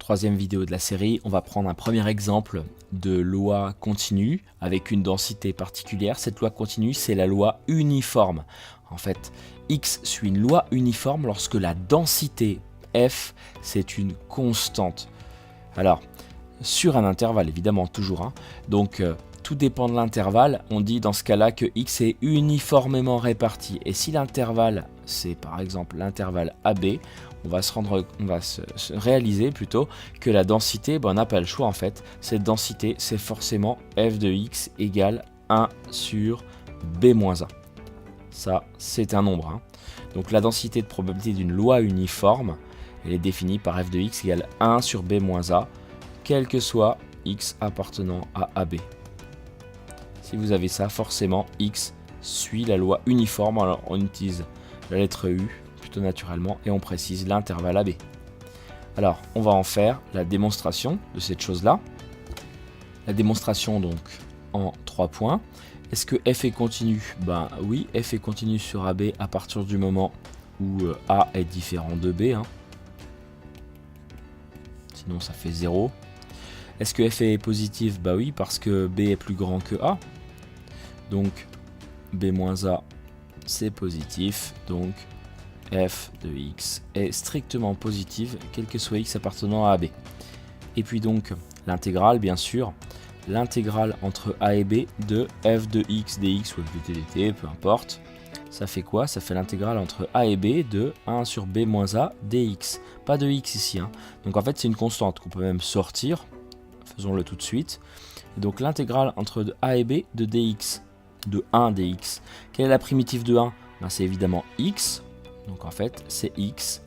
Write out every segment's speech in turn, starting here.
troisième vidéo de la série, on va prendre un premier exemple de loi continue avec une densité particulière. Cette loi continue, c'est la loi uniforme. En fait, X suit une loi uniforme lorsque la densité F, c'est une constante. Alors, sur un intervalle, évidemment, toujours. Donc, tout dépend de l'intervalle. On dit dans ce cas-là que X est uniformément réparti. Et si l'intervalle, c'est par exemple l'intervalle AB, on va se réaliser plutôt que la densité, on n'a pas le choix en fait. Cette densité, c'est forcément f de x égale 1 sur b-1. Ça, c'est un nombre. Donc la densité de probabilité d'une loi uniforme, elle est définie par f de x égale 1 sur b-a, quel que soit x appartenant à AB. Si vous avez ça, forcément, x suit la loi uniforme. Alors on utilise la lettre U plutôt naturellement et on précise l'intervalle AB. Alors on va en faire la démonstration de cette chose-là. La démonstration donc en 3 points. Est-ce que f est continu? Ben oui, f est continu sur AB à partir du moment où A est différent de B. Sinon ça fait 0. Est-ce que f est positif? Bah oui, parce que B est plus grand que A. Donc B-A c'est positif. Donc f de x est strictement positive, quel que soit x appartenant à AB. Et puis donc l'intégrale, bien sûr, l'intégrale entre A et B de f de x dx ou f de t dt, peu importe. Ça fait quoi? Ça fait l'intégrale entre A et B de 1 sur b-a dx. Pas de x ici. Donc en fait c'est une constante qu'on peut même sortir. Faisons-le tout de suite. Et donc l'intégrale entre A et B de dx, de 1 dx. Quelle est la primitive de 1? C'est évidemment x. Donc en fait c'est x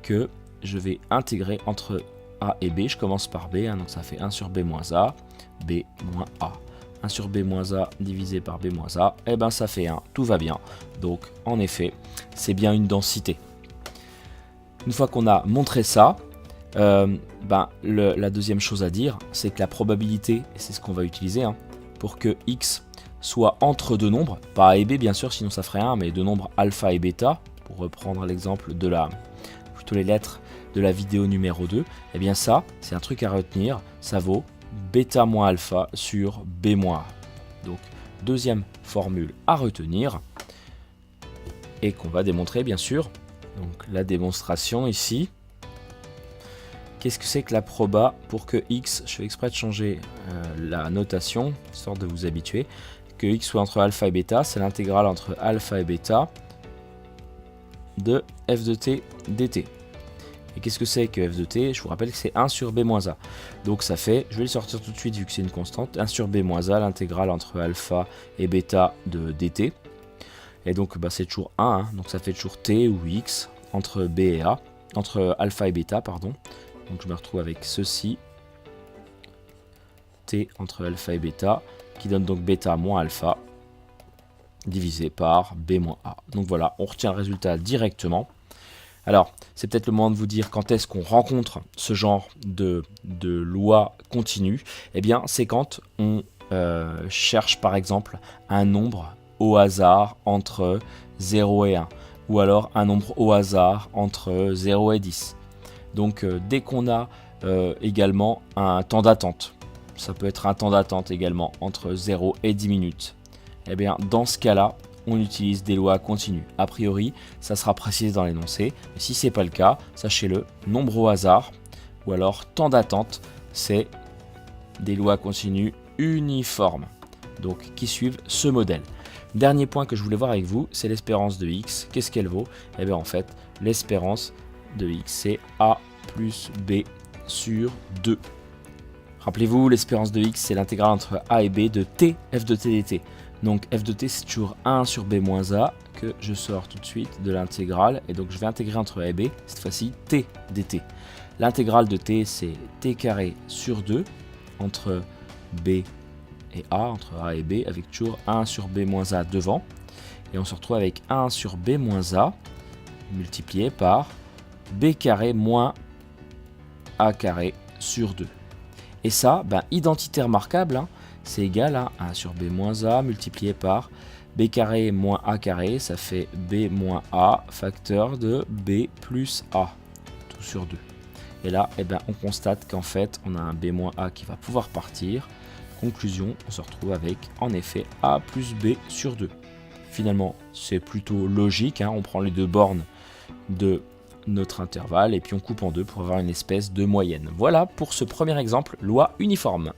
que je vais intégrer entre A et B. Je commence par B, donc ça fait 1 sur b-a, b-a. 1 sur b-a divisé par b-a, et ben ça fait 1, tout va bien. Donc en effet, c'est bien une densité. Une fois qu'on a montré ça, la deuxième chose à dire, c'est que la probabilité, et c'est ce qu'on va utiliser, pour que x soit entre deux nombres, pas A et B bien sûr, sinon ça ferait 1, mais deux nombres alpha et bêta, pour reprendre l'exemple de plutôt les lettres de la vidéo numéro 2, et bien ça, c'est un truc à retenir, ça vaut bêta moins alpha sur b moins a. Donc, deuxième formule à retenir, et qu'on va démontrer bien sûr. Donc, la démonstration ici. Qu'est-ce que c'est que la proba pour que x, je fais exprès de changer la notation, histoire de vous habituer, que x soit entre alpha et bêta, c'est l'intégrale entre alpha et bêta de f de t dt. Et qu'est-ce que c'est que f de t? Je vous rappelle que c'est 1 sur b-a. Donc ça fait, je vais le sortir tout de suite vu que c'est une constante, 1 sur b-a, l'intégrale entre alpha et bêta de dt. Et donc c'est toujours 1, donc ça fait toujours t ou x entre b et a, entre alpha et bêta, pardon. Donc je me retrouve avec ceci, t entre alpha et bêta, qui donne donc bêta moins alpha, divisé par b moins a. Donc voilà, on retient le résultat directement. Alors, c'est peut-être le moment de vous dire quand est-ce qu'on rencontre ce genre de loi continue. Eh bien, c'est quand on cherche par exemple un nombre au hasard entre 0 et 1. Ou alors un nombre au hasard entre 0 et 10. Donc, dès qu'on a également un temps d'attente, ça peut être un temps d'attente également entre 0 et 10 minutes. Eh bien, dans ce cas-là, on utilise des lois continues. A priori, ça sera précisé dans l'énoncé. Mais si ce n'est pas le cas, sachez-le, nombre au hasard ou alors temps d'attente, c'est des lois continues uniformes. Donc, qui suivent ce modèle. Dernier point que je voulais voir avec vous, c'est l'espérance de x. Qu'est-ce qu'elle vaut? Eh bien, en fait, l'espérance de x, c'est a plus b sur 2. Rappelez-vous, l'espérance de x, c'est l'intégrale entre a et b de t, f de t dt. Donc f de t, c'est toujours 1 sur b-a que je sors tout de suite de l'intégrale. Et donc je vais intégrer entre a et b, cette fois-ci t dt. L'intégrale de t, c'est t carré sur 2 entre b et a, entre a et b, avec toujours 1 sur b-a devant. Et on se retrouve avec 1 sur b-a multiplié par b carré moins a carré sur 2. Et ça, identité remarquable, c'est égal à 1 sur b-a multiplié par b carré moins a carré, ça fait b moins a facteur de b plus a, tout sur 2. Et là, eh ben, on constate qu'en fait, on a un B-A qui va pouvoir partir. Conclusion, on se retrouve avec, en effet, A plus B sur 2. Finalement, c'est plutôt logique, hein, on prend les deux bornes de notre intervalle et puis on coupe en deux pour avoir une espèce de moyenne. Voilà pour ce premier exemple, loi uniforme.